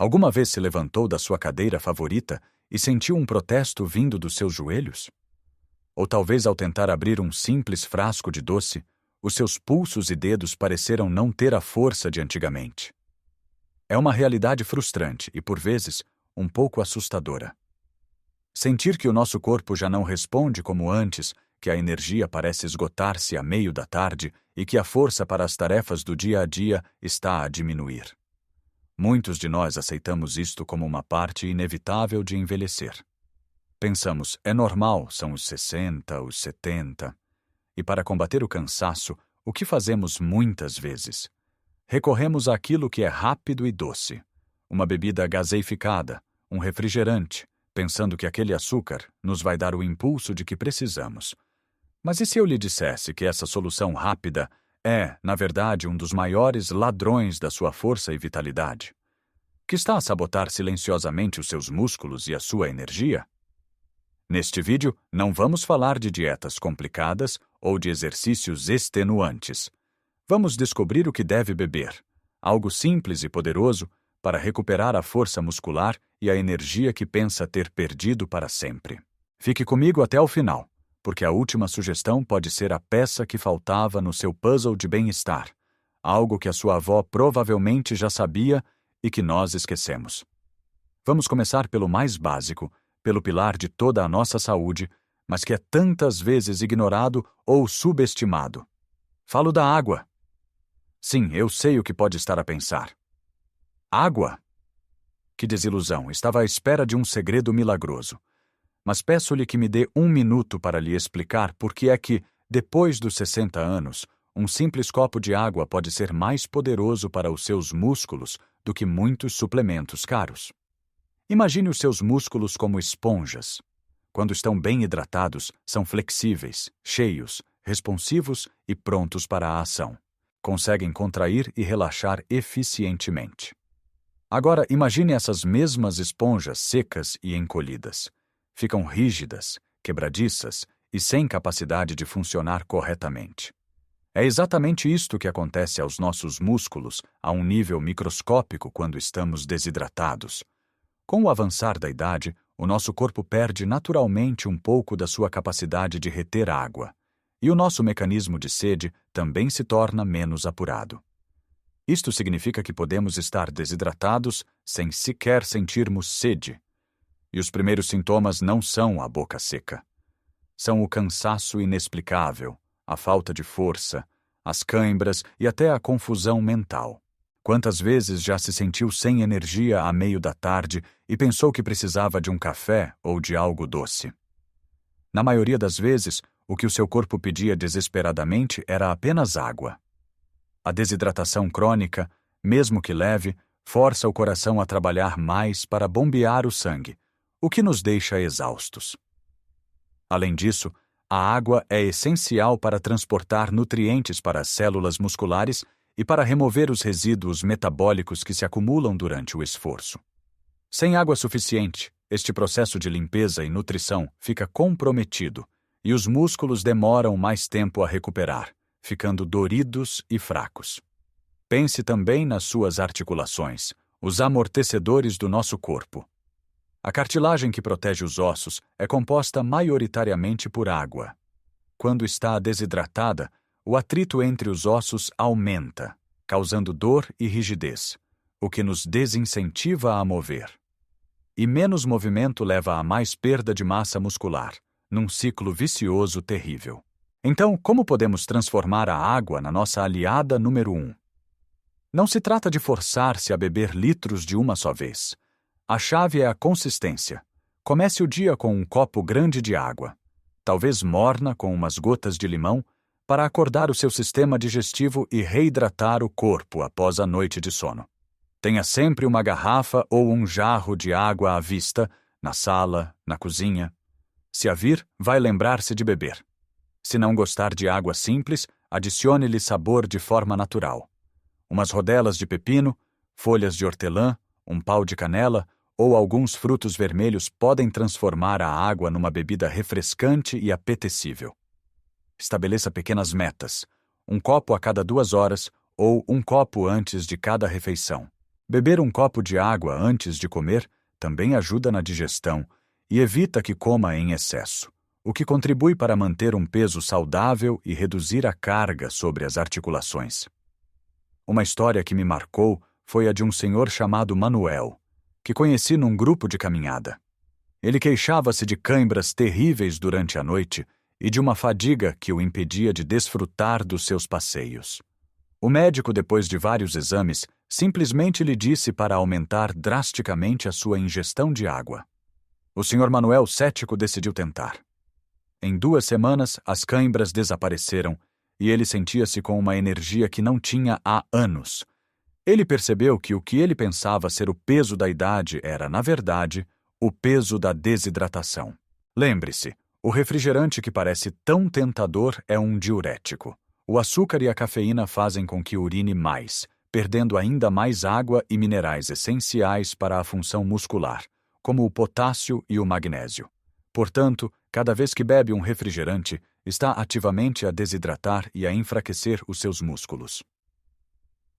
Alguma vez se levantou da sua cadeira favorita e sentiu um protesto vindo dos seus joelhos? Ou talvez ao tentar abrir um simples frasco de doce, os seus pulsos e dedos pareceram não ter a força de antigamente. É uma realidade frustrante e, por vezes, um pouco assustadora. Sentir que o nosso corpo já não responde como antes, que a energia parece esgotar-se a meio da tarde e que a força para as tarefas do dia a dia está a diminuir. Muitos de nós aceitamos isto como uma parte inevitável de envelhecer. Pensamos, é normal, são os 60, os 70. E para combater o cansaço, o que fazemos muitas vezes? Recorremos àquilo que é rápido e doce. Uma bebida gaseificada, um refrigerante, pensando que aquele açúcar nos vai dar o impulso de que precisamos. Mas e se eu lhe dissesse que essa solução rápida é, na verdade, um dos maiores ladrões da sua força e vitalidade? Que está a sabotar silenciosamente os seus músculos e a sua energia? Neste vídeo, não vamos falar de dietas complicadas ou de exercícios extenuantes. Vamos descobrir o que deve beber, algo simples e poderoso para recuperar a força muscular e a energia que pensa ter perdido para sempre. Fique comigo até o final, porque a última sugestão pode ser a peça que faltava no seu puzzle de bem-estar, algo que a sua avó provavelmente já sabia e que nós esquecemos. Vamos começar pelo mais básico, pelo pilar de toda a nossa saúde, mas que é tantas vezes ignorado ou subestimado. Falo da água. Sim, eu sei o que pode estar a pensar. Água? Que desilusão, estava à espera de um segredo milagroso. Mas peço-lhe que me dê 1 minuto para lhe explicar por que é que, depois dos 60 anos, um simples copo de água pode ser mais poderoso para os seus músculos do que muitos suplementos caros. Imagine os seus músculos como esponjas. Quando estão bem hidratados, são flexíveis, cheios, responsivos e prontos para a ação. Conseguem contrair e relaxar eficientemente. Agora, imagine essas mesmas esponjas secas e encolhidas. Ficam rígidas, quebradiças e sem capacidade de funcionar corretamente. É exatamente isto que acontece aos nossos músculos a um nível microscópico quando estamos desidratados. Com o avançar da idade, o nosso corpo perde naturalmente um pouco da sua capacidade de reter água, e o nosso mecanismo de sede também se torna menos apurado. Isto significa que podemos estar desidratados sem sequer sentirmos sede. E os primeiros sintomas não são a boca seca. São o cansaço inexplicável, a falta de força, as cãibras e até a confusão mental. Quantas vezes já se sentiu sem energia a meio da tarde e pensou que precisava de um café ou de algo doce? Na maioria das vezes, o que o seu corpo pedia desesperadamente era apenas água. A desidratação crônica, mesmo que leve, força o coração a trabalhar mais para bombear o sangue, o que nos deixa exaustos. Além disso, a água é essencial para transportar nutrientes para as células musculares e para remover os resíduos metabólicos que se acumulam durante o esforço. Sem água suficiente, este processo de limpeza e nutrição fica comprometido e os músculos demoram mais tempo a recuperar, ficando doridos e fracos. Pense também nas suas articulações, os amortecedores do nosso corpo. A cartilagem que protege os ossos é composta maioritariamente por água. Quando está desidratada, o atrito entre os ossos aumenta, causando dor e rigidez, o que nos desincentiva a mover. E menos movimento leva a mais perda de massa muscular, num ciclo vicioso terrível. Então, como podemos transformar a água na nossa aliada número 1? Não se trata de forçar-se a beber litros de uma só vez. A chave é a consistência. Comece o dia com um copo grande de água, talvez morna com umas gotas de limão, para acordar o seu sistema digestivo e reidratar o corpo após a noite de sono. Tenha sempre uma garrafa ou um jarro de água à vista, na sala, na cozinha. Se a vir, vai lembrar-se de beber. Se não gostar de água simples, adicione-lhe sabor de forma natural. Umas rodelas de pepino, folhas de hortelã, um pau de canela ou alguns frutos vermelhos podem transformar a água numa bebida refrescante e apetecível. Estabeleça pequenas metas, 1 copo a cada 2 horas ou 1 copo antes de cada refeição. Beber um copo de água antes de comer também ajuda na digestão e evita que coma em excesso, o que contribui para manter um peso saudável e reduzir a carga sobre as articulações. Uma história que me marcou foi a de um senhor chamado Manuel, que conheci num grupo de caminhada. Ele queixava-se de cãibras terríveis durante a noite e de uma fadiga que o impedia de desfrutar dos seus passeios. O médico, depois de vários exames, simplesmente lhe disse para aumentar drasticamente a sua ingestão de água. O Sr. Manuel, cético, decidiu tentar. Em 2 semanas, as cãibras desapareceram e ele sentia-se com uma energia que não tinha há anos. Ele percebeu que o que ele pensava ser o peso da idade era, na verdade, o peso da desidratação. Lembre-se, o refrigerante que parece tão tentador é um diurético. O açúcar e a cafeína fazem com que urine mais, perdendo ainda mais água e minerais essenciais para a função muscular, como o potássio e o magnésio. Portanto, cada vez que bebe um refrigerante, está ativamente a desidratar e a enfraquecer os seus músculos.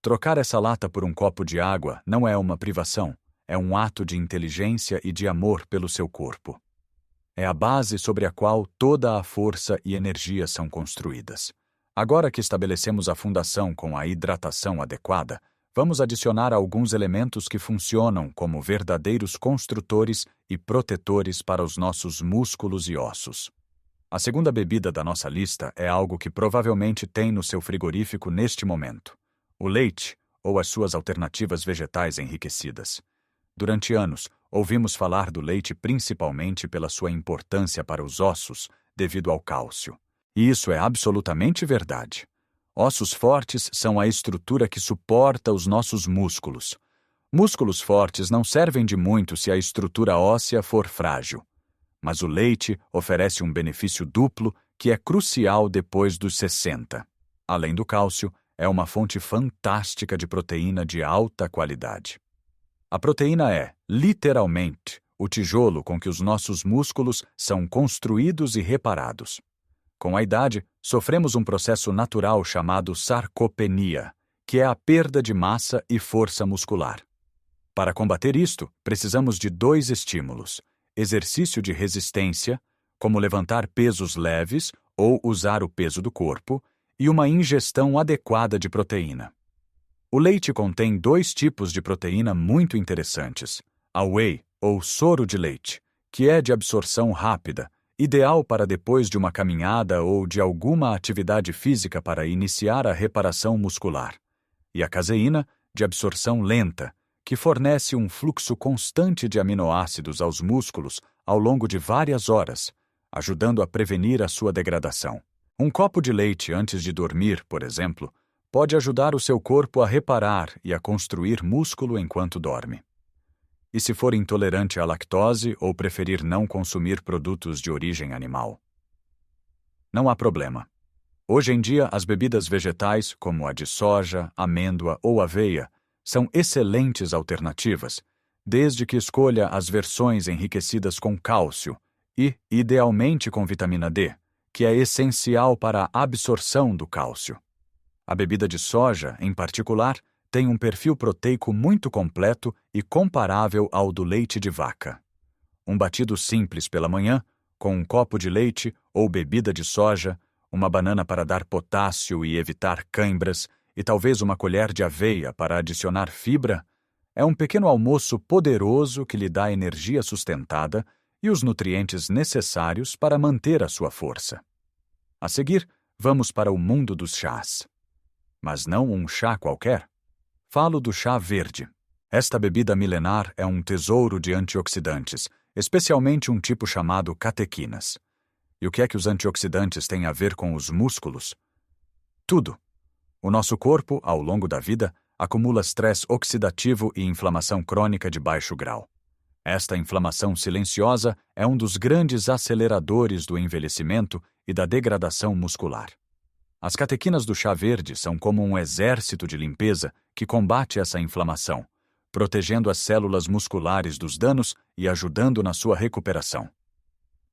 Trocar essa lata por um copo de água não é uma privação, é um ato de inteligência e de amor pelo seu corpo. É a base sobre a qual toda a força e energia são construídas. Agora que estabelecemos a fundação com a hidratação adequada, vamos adicionar alguns elementos que funcionam como verdadeiros construtores e protetores para os nossos músculos e ossos. A segunda bebida da nossa lista é algo que provavelmente tem no seu frigorífico neste momento: o leite ou as suas alternativas vegetais enriquecidas. Durante anos, ouvimos falar do leite principalmente pela sua importância para os ossos, devido ao cálcio. E isso é absolutamente verdade. Ossos fortes são a estrutura que suporta os nossos músculos. Músculos fortes não servem de muito se a estrutura óssea for frágil. Mas o leite oferece um benefício duplo que é crucial depois dos 60. Além do cálcio, é uma fonte fantástica de proteína de alta qualidade. A proteína é, literalmente, o tijolo com que os nossos músculos são construídos e reparados. Com a idade, sofremos um processo natural chamado sarcopenia, que é a perda de massa e força muscular. Para combater isto, precisamos de 2 estímulos: exercício de resistência, como levantar pesos leves ou usar o peso do corpo, e uma ingestão adequada de proteína. O leite contém 2 tipos de proteína muito interessantes: a whey, ou soro de leite, que é de absorção rápida, ideal para depois de uma caminhada ou de alguma atividade física para iniciar a reparação muscular, e a caseína, de absorção lenta, que fornece um fluxo constante de aminoácidos aos músculos ao longo de várias horas, ajudando a prevenir a sua degradação. Um copo de leite antes de dormir, por exemplo, pode ajudar o seu corpo a reparar e a construir músculo enquanto dorme. E se for intolerante à lactose ou preferir não consumir produtos de origem animal? Não há problema. Hoje em dia, as bebidas vegetais, como a de soja, amêndoa ou aveia, são excelentes alternativas, desde que escolha as versões enriquecidas com cálcio e, idealmente, com vitamina D, que é essencial para a absorção do cálcio. A bebida de soja, em particular, tem um perfil proteico muito completo e comparável ao do leite de vaca. Um batido simples pela manhã, com um copo de leite ou bebida de soja, uma banana para dar potássio e evitar cãibras, e talvez uma colher de aveia para adicionar fibra, é um pequeno almoço poderoso que lhe dá energia sustentada e os nutrientes necessários para manter a sua força. A seguir, vamos para o mundo dos chás. Mas não um chá qualquer. Falo do chá verde. Esta bebida milenar é um tesouro de antioxidantes, especialmente um tipo chamado catequinas. E o que é que os antioxidantes têm a ver com os músculos? Tudo. O nosso corpo, ao longo da vida, acumula estresse oxidativo e inflamação crônica de baixo grau. Esta inflamação silenciosa é um dos grandes aceleradores do envelhecimento e da degradação muscular. As catequinas do chá verde são como um exército de limpeza que combate essa inflamação, protegendo as células musculares dos danos e ajudando na sua recuperação.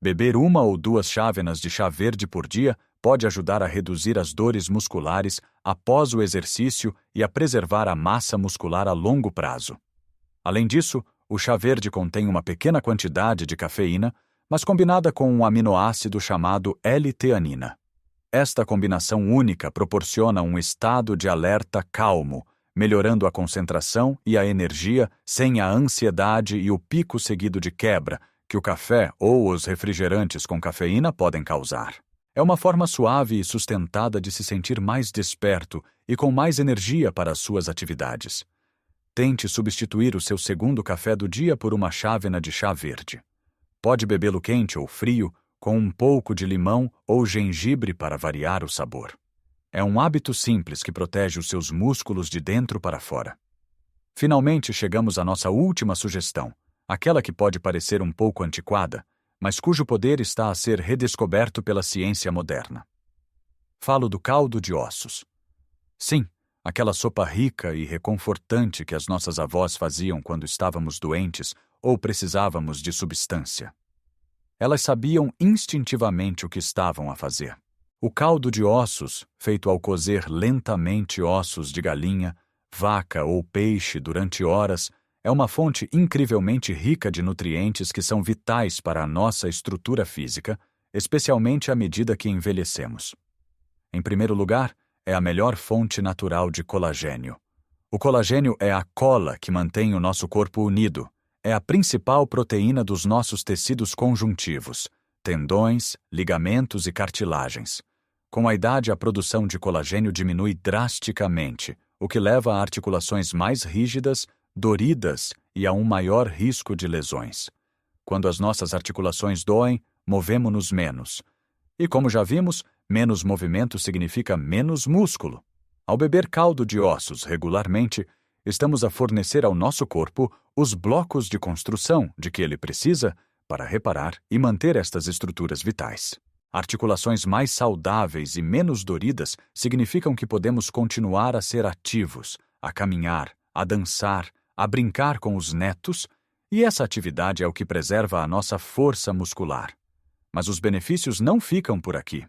Beber 1 ou 2 chávenas de chá verde por dia pode ajudar a reduzir as dores musculares após o exercício e a preservar a massa muscular a longo prazo. Além disso, o chá verde contém uma pequena quantidade de cafeína, mas combinada com um aminoácido chamado L-teanina. Esta combinação única proporciona um estado de alerta calmo, melhorando a concentração e a energia sem a ansiedade e o pico seguido de quebra que o café ou os refrigerantes com cafeína podem causar. É uma forma suave e sustentada de se sentir mais desperto e com mais energia para as suas atividades. Tente substituir o seu segundo café do dia por uma chávena de chá verde. Pode bebê-lo quente ou frio, com um pouco de limão ou gengibre para variar o sabor. É um hábito simples que protege os seus músculos de dentro para fora. Finalmente chegamos à nossa última sugestão, aquela que pode parecer um pouco antiquada, mas cujo poder está a ser redescoberto pela ciência moderna. Falo do caldo de ossos. Sim, aquela sopa rica e reconfortante que as nossas avós faziam quando estávamos doentes ou precisávamos de substância. Elas sabiam instintivamente o que estavam a fazer. O caldo de ossos, feito ao cozer lentamente ossos de galinha, vaca ou peixe durante horas, é uma fonte incrivelmente rica de nutrientes que são vitais para a nossa estrutura física, especialmente à medida que envelhecemos. Em primeiro lugar, é a melhor fonte natural de colagênio. O colagênio é a cola que mantém o nosso corpo unido. É a principal proteína dos nossos tecidos conjuntivos, tendões, ligamentos e cartilagens. Com a idade, a produção de colagênio diminui drasticamente, o que leva a articulações mais rígidas, doridas e a um maior risco de lesões. Quando as nossas articulações doem, movemo-nos menos. E como já vimos, menos movimento significa menos músculo. Ao beber caldo de ossos regularmente, estamos a fornecer ao nosso corpo os blocos de construção de que ele precisa para reparar e manter estas estruturas vitais. Articulações mais saudáveis e menos doridas significam que podemos continuar a ser ativos, a caminhar, a dançar, a brincar com os netos, e essa atividade é o que preserva a nossa força muscular. Mas os benefícios não ficam por aqui.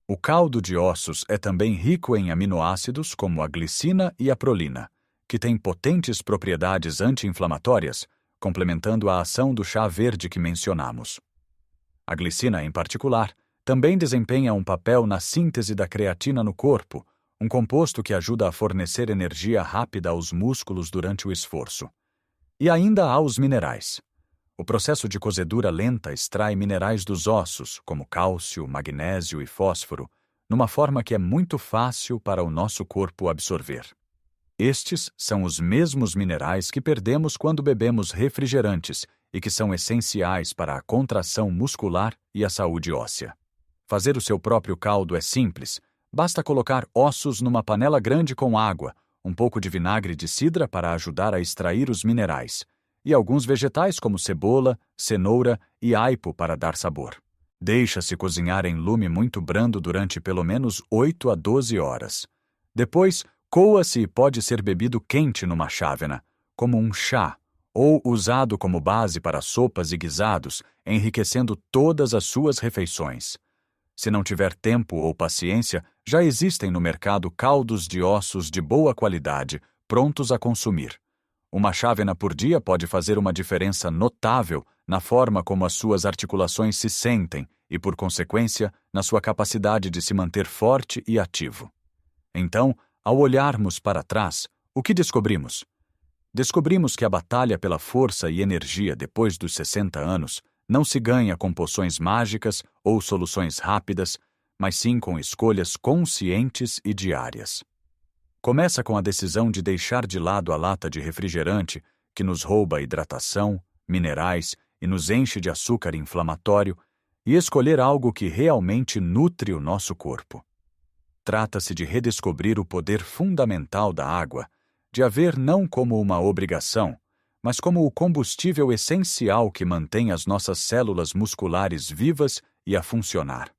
O caldo de ossos é também rico em aminoácidos como a glicina e a prolina, que têm potentes propriedades anti-inflamatórias, complementando a ação do chá verde que mencionamos. A glicina, em particular, também desempenha um papel na síntese da creatina no corpo, um composto que ajuda a fornecer energia rápida aos músculos durante o esforço. E ainda há os minerais. O processo de cozedura lenta extrai minerais dos ossos, como cálcio, magnésio e fósforo, numa forma que é muito fácil para o nosso corpo absorver. Estes são os mesmos minerais que perdemos quando bebemos refrigerantes e que são essenciais para a contração muscular e a saúde óssea. Fazer o seu próprio caldo é simples. Basta colocar ossos numa panela grande com água, um pouco de vinagre de cidra para ajudar a extrair os minerais, e alguns vegetais como cebola, cenoura e aipo para dar sabor. Deixa-se cozinhar em lume muito brando durante pelo menos 8 a 12 horas. Depois, coa-se e pode ser bebido quente numa chávena, como um chá, ou usado como base para sopas e guisados, enriquecendo todas as suas refeições. Se não tiver tempo ou paciência, já existem no mercado caldos de ossos de boa qualidade, prontos a consumir. Uma chávena por dia pode fazer uma diferença notável na forma como as suas articulações se sentem e, por consequência, na sua capacidade de se manter forte e ativo. Então, ao olharmos para trás, o que descobrimos? Descobrimos que a batalha pela força e energia depois dos 60 anos não se ganha com poções mágicas ou soluções rápidas, mas sim com escolhas conscientes e diárias. Começa com a decisão de deixar de lado a lata de refrigerante que nos rouba hidratação, minerais e nos enche de açúcar inflamatório e escolher algo que realmente nutre o nosso corpo. Trata-se de redescobrir o poder fundamental da água, de a ver não como uma obrigação, mas como o combustível essencial que mantém as nossas células musculares vivas e a funcionar.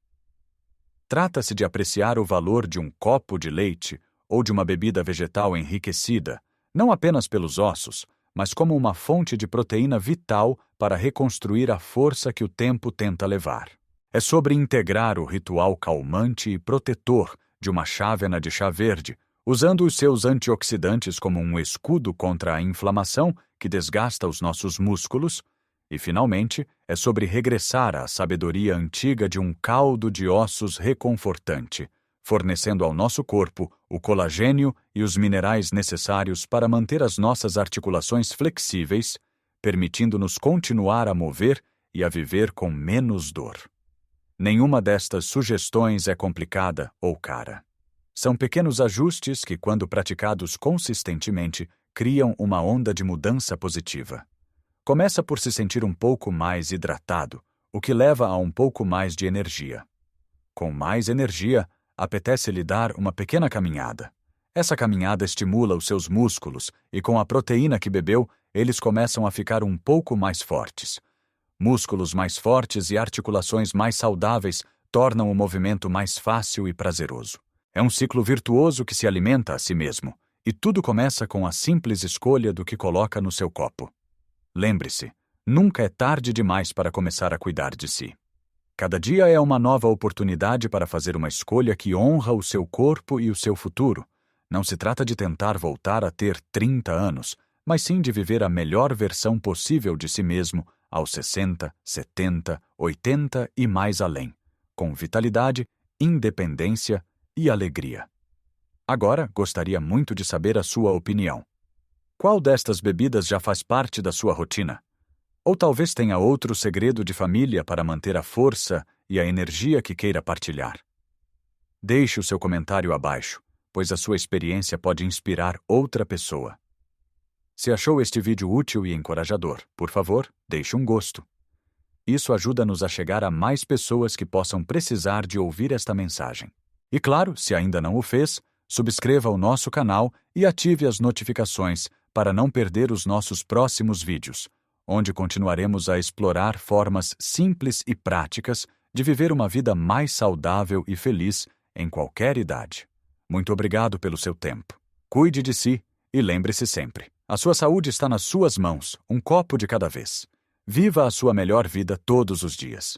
Trata-se de apreciar o valor de um copo de leite ou de uma bebida vegetal enriquecida, não apenas pelos ossos, mas como uma fonte de proteína vital para reconstruir a força que o tempo tenta levar. É sobre integrar o ritual calmante e protetor de uma chávena de chá verde, usando os seus antioxidantes como um escudo contra a inflamação que desgasta os nossos músculos. E, finalmente, é sobre regressar à sabedoria antiga de um caldo de ossos reconfortante, fornecendo ao nosso corpo o colagênio e os minerais necessários para manter as nossas articulações flexíveis, permitindo-nos continuar a mover e a viver com menos dor. Nenhuma destas sugestões é complicada ou cara. São pequenos ajustes que, quando praticados consistentemente, criam uma onda de mudança positiva. Começa por se sentir um pouco mais hidratado, o que leva a um pouco mais de energia. Com mais energia, apetece-lhe dar uma pequena caminhada. Essa caminhada estimula os seus músculos e, com a proteína que bebeu, eles começam a ficar um pouco mais fortes. Músculos mais fortes e articulações mais saudáveis tornam o movimento mais fácil e prazeroso. É um ciclo virtuoso que se alimenta a si mesmo, e tudo começa com a simples escolha do que coloca no seu copo. Lembre-se, nunca é tarde demais para começar a cuidar de si. Cada dia é uma nova oportunidade para fazer uma escolha que honra o seu corpo e o seu futuro. Não se trata de tentar voltar a ter 30 anos, mas sim de viver a melhor versão possível de si mesmo aos 60, 70, 80 e mais além, com vitalidade, independência e alegria. Agora, gostaria muito de saber a sua opinião. Qual destas bebidas já faz parte da sua rotina? Ou talvez tenha outro segredo de família para manter a força e a energia que queira partilhar? Deixe o seu comentário abaixo, pois a sua experiência pode inspirar outra pessoa. Se achou este vídeo útil e encorajador, por favor, deixe um gosto. Isso ajuda-nos a chegar a mais pessoas que possam precisar de ouvir esta mensagem. E claro, se ainda não o fez, subscreva o nosso canal e ative as notificações para não perder os nossos próximos vídeos, onde continuaremos a explorar formas simples e práticas de viver uma vida mais saudável e feliz em qualquer idade. Muito obrigado pelo seu tempo. Cuide de si e lembre-se sempre: a sua saúde está nas suas mãos, um copo de cada vez. Viva a sua melhor vida todos os dias.